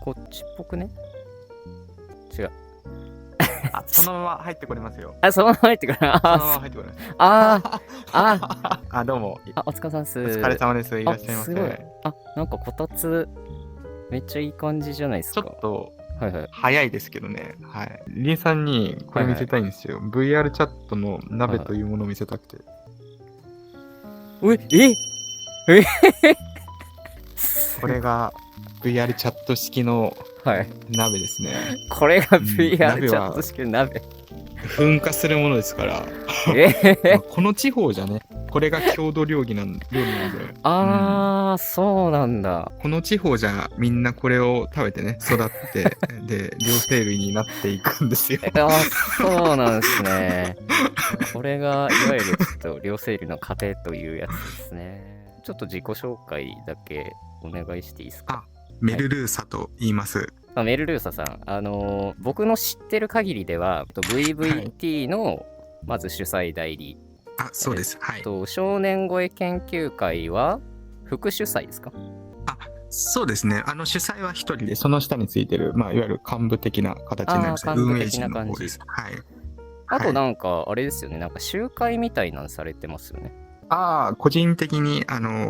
こっちっぽくね。違う。あ、そのまま入ってこれますよ。あ、そのまま入ってくる。そのままあ入ってこれます。あ、どうも。お疲れ様です。お疲れ様です。いらっしゃいませ。すごい。なんかこたつ、めっちゃいい感じじゃないですちょか。っと、はいはい。早いですけどね。はい。リンさんにこれ見せたいんですよ。VR チャットの鍋というものを見せたくて。これが VR チャット式の鍋ですね。これが VR チャット式の鍋。噴火するものですから。この地方じゃね、これが郷土料理なんで。そうなんだ。この地方じゃみんなこれを食べてね、育って、で、両生類になっていくんですよ。そうなんですね。これがいわゆるちょっと両生類の糧というやつですね。ちょっと自己紹介だけお願いしていいですか。メルルーサと言います。メルルーサさん、僕の知ってる限りでは VVT のまず主催代理、そうです。はい。少年声研究会は副主催ですか。そうですね。主催は一人で、その下についてる、いわゆる幹部的な形になりますね。運営陣の方です。はい。あとなんかあれですよね、なんか集会みたいなのされてますよね。個人的に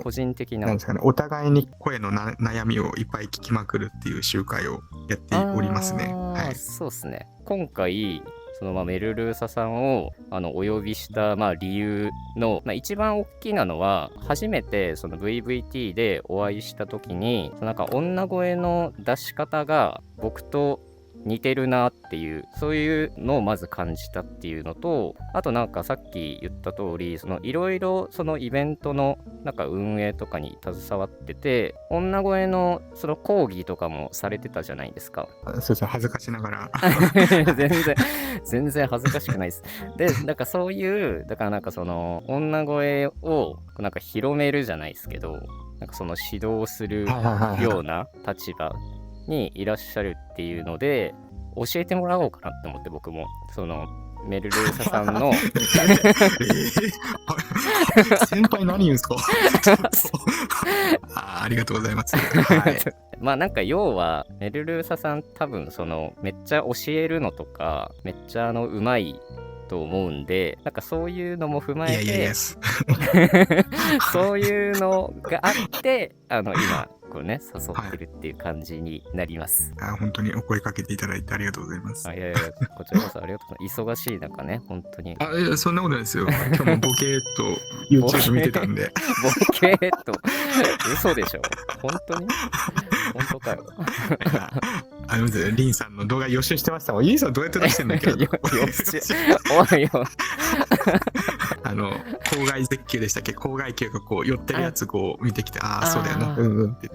個人的ななんですかね、お互いに声の悩みをいっぱい聞きまくるっていう集会をやっておりますね。はい。そうですね。今回そのメルルーサさんをお呼びした理由の、一番大きなのは、初めてその VVT でお会いした時に、なんか女声の出し方が僕と似てるなっていう、そういうのをまず感じたっていうのと、あとなんかさっき言った通り、いろいろそのイベントのなんか運営とかに携わってて、女声のその講義とかもされてたじゃないですか。そうですね、恥ずかしながら。全然恥ずかしくないです。で、なんかそういう、だからなんかその女声をなんか広めるじゃないですけど、なんかその指導するような立場にいらっしゃるっていうので、教えてもらおうかなって思って、僕もそのメルルーサさんの先輩何言うんですか。ありがとうございます。はい、なんか要はメルルーサさん多分そのめっちゃ教えるのとかめっちゃうまいと思うんで、なんかそういうのも踏まえてそういうのがあって今こうね誘ってるっていう感じになります。本当にお声かけていただいてありがとうございます。いやこちらこそありがとうございます。忙しい中ね、本当に。いやそんなことないですよ。今日もボケーっと YouTube 見てたんで。ボケーっと嘘でしょ。本当に本当かよ。リンさんの動画予習してましたもん。リンさんどうやって出してんだっけ。おいよ。校外絶景でしたっけ。校外景がこう寄ってるやつこう見てきて、そうだよな、って言って。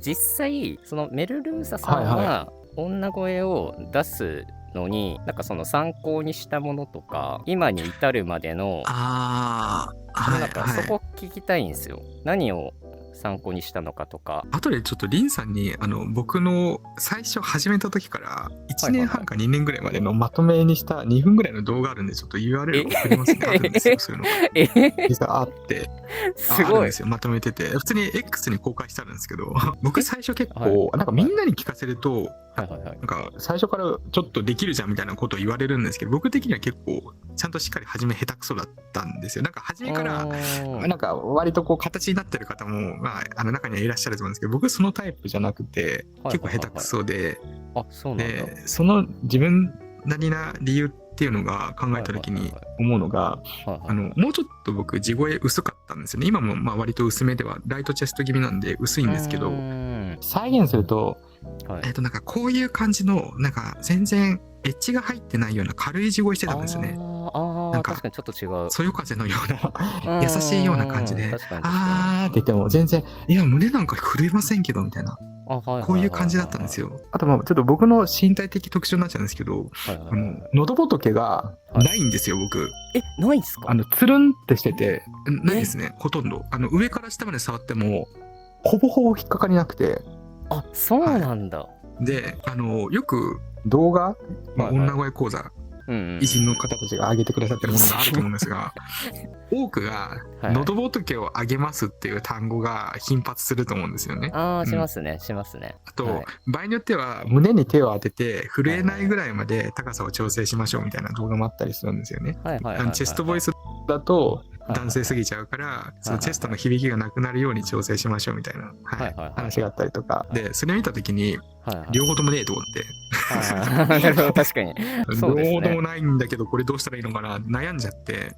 実際そのメルルーサさんは女声を出すのに、なんかその参考にしたものとか今に至るまでのなんかそこ聞きたいんですよ。何を参考にしたのかとか。後でちょっとリンさんに僕の最初始めた時から1年半か2年ぐらいまでのまとめにした2分ぐらいの動画あるんで、ちょっと URL 送りますね。あるんですよ、そういうのが実はあってすごいあるんですよ、まとめてて。普通に X に公開してあるんですけど、僕最初結構なんかみんなに聞かせるとなんか最初からちょっとできるじゃんみたいなことを言われるんですけど、僕的には結構ちゃんとしっかり初め下手くそだったんですよ。なんか初めからなんか割とこう形になってる方も中にはいらっしゃると思うんですけど、僕そのタイプじゃなくて結構下手くそで、その自分なりな理由っていうのが考えた時に思うのが、もうちょっと僕地声薄かったんですよね。今も割と薄めではライトチェスト気味なんで薄いんですけど、再現するとなんかこういう感じのなんか全然エッジが入ってないような軽い地声してたんですよね。なんか確かにちょっと違う。そよ風のような優しいような感じで、って言っても全然いや胸なんか震えませんけどみたいな、こういう感じだったんですよ。あとちょっと僕の身体的特徴になっちゃうんですけど、喉仏がないんですよ、僕。ないんですか。つるんってしててないですね、ほとんど。上から下まで触ってもほぼほぼ引っかかりなくて。そうなんだ。でよく動画、女声講座偉人の方たちが挙げてくださってるものがあると思うんですが、多くが喉仏を上げますっていう単語が頻発すると思うんですよね。ああ、しますね、しますね。あと、場合によっては胸に手を当てて震えないぐらいまで高さを調整しましょうみたいな動画もあったりするんですよね。チェストボイスだと男性すぎちゃうから、そのチェストの響きがなくなるように調整しましょうみたいな話があったりとかで、それ見た時に両方ともねえと思って、なるほど、確かに両方ともないんだけどこれどうしたらいいのかな悩んじゃってっ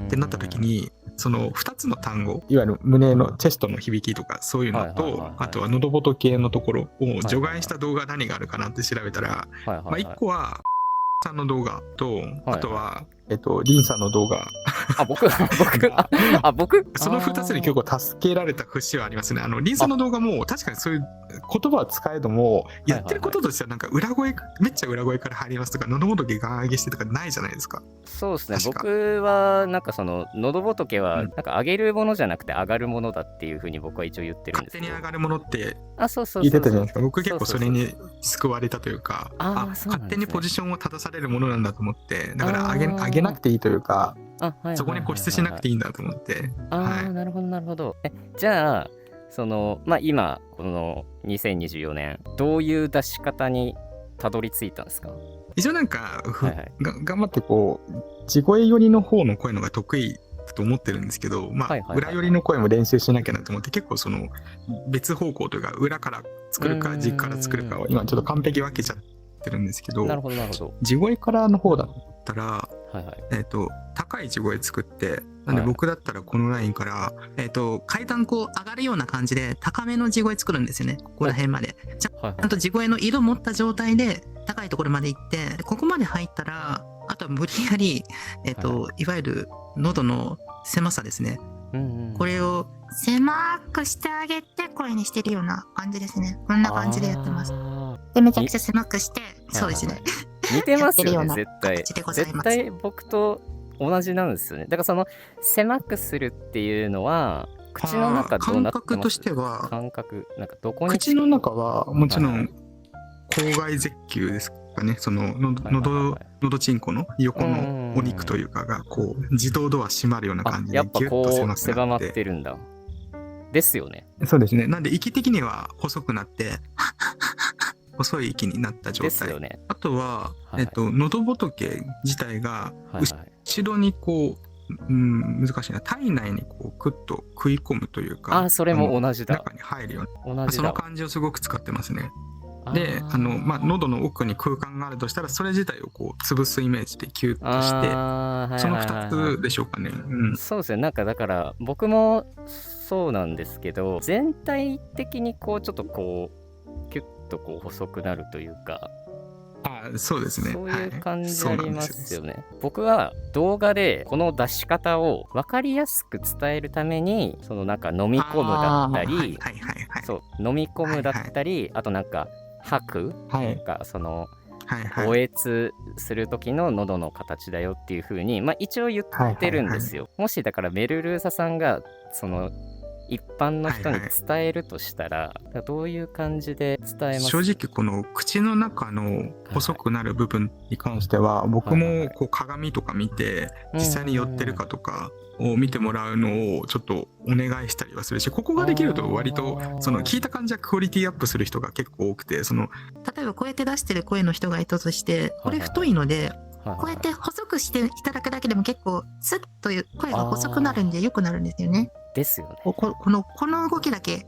てなった時に、その2つの単語、いわゆる胸のチェストの響きとかそういうのと、あとは喉仏のところを除外した動画何があるかなって調べたら、1個はさんの動画と、あとはリンさんの動画。僕その2つに結構助けられた節はありますね。リンさんの動画も確かにそういう言葉は使えども、やってることとしてはなんか裏声、めっちゃ裏声から入りますとか、喉仏ガン上げしてとかないじゃないですか。そうですね。僕はなんかその喉仏はなんか上げるものじゃなくて上がるものだっていうふうに僕は一応言ってるんですけど。勝手に上がるものって言ってたじゃないですか。僕結構それに救われたというか、勝手にポジションを立たされるものなんだと思って、だから上げなくていいというか、そこに固執しなくていいんだと思って。なるほどなるほど。じゃあその今この2024年どういう出し方にたどり着いたんですか？一応なんか、頑張ってこう地声寄りの方の声のが得意と思ってるんですけど、裏寄りの声も練習しなきゃなと思って、結構その別方向というか裏から作るか軸から作るかを今ちょっと完璧分けちゃってるんですけど、地声からの方だったら、高い地声作って、なんで僕だったらこのラインから、階段こう上がるような感じで高めの地声作るんですよね。ここら辺まで。ちゃんと地声の色持った状態で高いところまで行って、ここまで入ったら、あとは無理やり、いわゆる喉の狭さですね。これを狭くしてあげて声にしてるような感じですね。こんな感じでやってます。で、めちゃくちゃ狭くして、そうですね。似てますよね、絶対僕と同じなんですよね。だからその狭くするっていうのは口の中どうなってます？感覚としては、なんかどこに口の中はもちろん口外絶球ですかね。その喉チンコの横のお肉というかがこう自動ドア閉まるような感じでギュッと狭くなって、狭まってるんだ。ですよね。そうですね。なんで息的には細くなって細い息になった状態ですよね。あとは、喉仏自体が後ろにこう、難しいな、体内にこうクッと食い込むというか、それも同じだ。中に入るような、その感じをすごく使ってますね。で、喉の奥に空間があるとしたら、それ自体をこう潰すイメージでキュッとして、その2つでしょうかね。そうですね。なんかだから僕もそうなんですけど、全体的にこうちょっとこうキュッとこう細くなるというか、そうですね。そういう感じありますよね。僕は動画でこの出し方を分かりやすく伝えるために、そのなんか飲み込むだったり、飲み込むだったり、あとなんか吐く、なんかそのおえつする時の喉の形だよっていう風に、一応言ってるんですよ。もしだからメルルーサさんがその一般の人に伝えるとしたら、どういう感じで伝えます？正直この口の中の細くなる部分に関しては、僕もこう鏡とか見て実際に寄ってるかとかを見てもらうのをちょっとお願いしたりはするし、ここができると割とその聞いた感じはクオリティアップする人が結構多くて、例えばこうやって出してる声の人がいたとして、これ太いのでこうやって細くしていただくだけでも結構スッという声が細くなるんで良くなるんですよね。ですよね。この動きだけ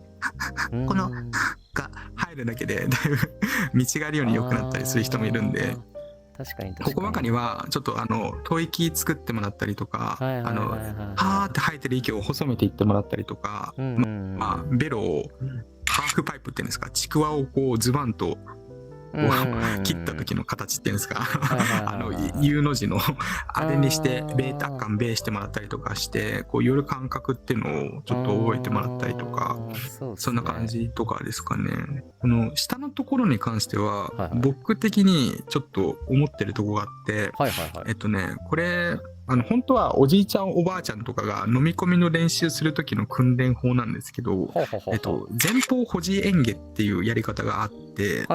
このが入るだけでだいぶ見違えるように良くなったりする人もいるんで、確かにここばかりはちょっと吐息作ってもらったりとか、はーって吐いてる息を細めていってもらったりとか、ベロをハーフパイプっていうんですか、ちくわをこうズバンと切った時の形っていうんですかU の字のあれにしてベータ感ベーしてもらったりとかして、こう寄る感覚っていうのをちょっと覚えてもらったりとか、そんな感じとかですかね。この下のところに関しては僕的にちょっと思ってるとこがあって、これ本当はおじいちゃんおばあちゃんとかが飲み込みの練習する時の訓練法なんですけど、前方保持嚥下っていうやり方があって、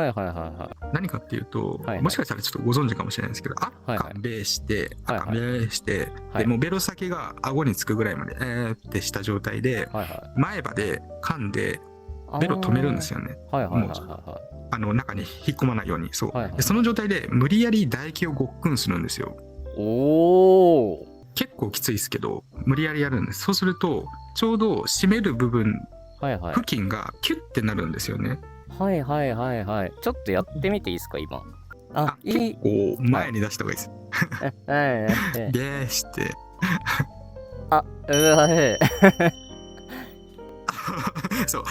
何かっていうと、もしかしたらちょっとご存知かもしれないですけど、あっかんべーして、あっかんべーして、でもうベロ先が顎につくぐらいまでってした状態で、前歯で噛んでベロ止めるんですよね。中に引っ込まないように。そう。でその状態で無理やり唾液をごっくんするんですよ。結構きついですけど、無理やりやるんです。そうすると、ちょうど締める部分付近がキュッてなるんですよね。ちょっとやってみていいですか、今。結構前に出した方がいいです。でして。そう、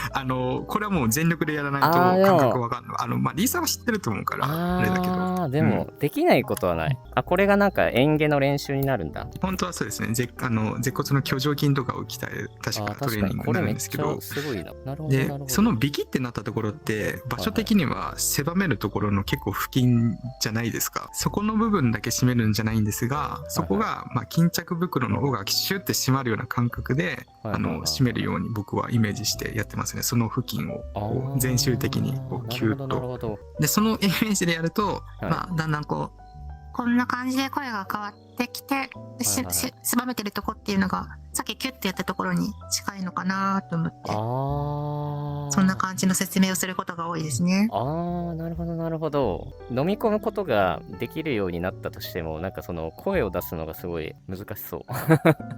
これはもう全力でやらないと感覚わかんない。リーさんは知ってると思うから、あれだけど。でも、できないことはない。これがなんか嚥下の練習になるんだ。本当はそうですね。舌骨の挙上筋とかを鍛える、確かトレーニングになるんですけど。すごいな。なるほど。で、そのビキってなったところって、場所的には狭めるところの結構付近じゃないですか。そこの部分だけ締めるんじゃないんですが、そこが、巾着袋の方がシュッて締まるような感覚で、締めるように僕はイメージしてやってますね。その付近をこう全周的にこうキュッと。で、そのイメージでやると、だんだんこんな感じで声が変わってきて、狭めてるとこっていうのが、さっきキュッてやったところに近いのかなと思って、そんな感じの説明をすることが多いですね。なるほどなるほど。飲み込むことができるようになったとしても、なんかその声を出すのがすごい難しそう。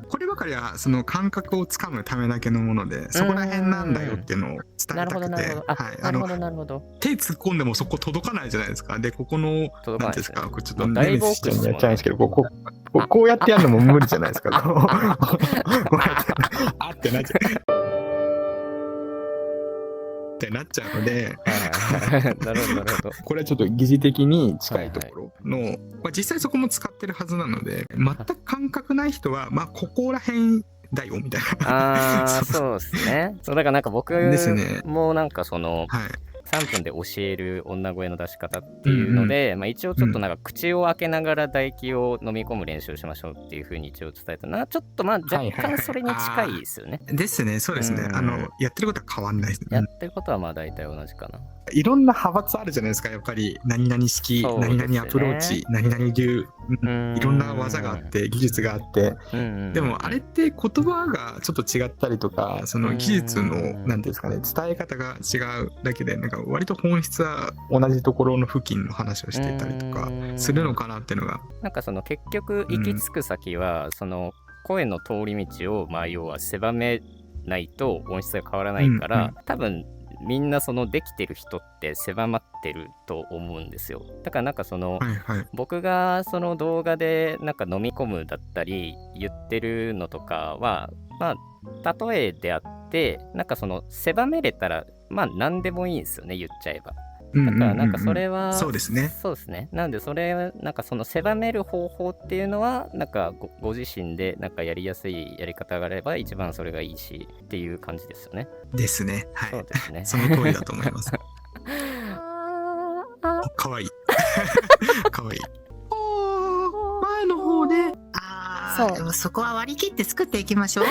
こればかりはその感覚をつかむためだけのもので、そこら辺なんだよっていうのを伝えたくて、なるほど。手突っ込んでもそこ届かないじゃないですか。で、ここのなんですか、ちょっとネメシスにやっちゃうんですけど、こうやってやるのも無理じゃないですか。あってなっちゃう。ってなっちゃうので、なるほど。これはちょっと疑似的に近いところの、実際そこも使ってるはずなので、全く感覚ない人は、ここら辺だよみたいな。そうですね。そうだからなんか僕もなんかその、3分で教える女声の出し方っていうので、一応ちょっとなんか口を開けながら唾液を飲み込む練習をしましょうっていう風に一応伝えたな。ちょっと若干それに近いですよね。ですね、そうですね。やってることは変わんないですね。やってることは大体同じかな。いろんな派閥あるじゃないですか、やっぱり。何々式、何々アプローチ、何々流、いろんな技があって、技術があって。でも、あれって言葉がちょっと違ったりとか、その技術の、なんていうんですかね、伝え方が違うだけで、なんか割と本質は同じところの付近の話をしていたりとかするのかなっていうのが。なんかその結局行き着く先は、その声の通り道を、要は狭めないと音質が変わらないから、多分、みんなそのできてる人って狭まってると思うんですよ。だからなんかその、僕がその動画でなんか飲み込むだったり言ってるのとかは例えであって、なんかその狭めれたら何でもいいんですよね、言っちゃえば。だからなんかそれは、そうですね。なんでそれなんかその狭める方法っていうのはなんか ご自身でなんかやりやすいやり方があれば一番それがいいしっていう感じですよね。ですね。はい。そうですね。その通りだと思います。かわいい。かわいい。前の方で。でもそこは割り切って作っていきましょう。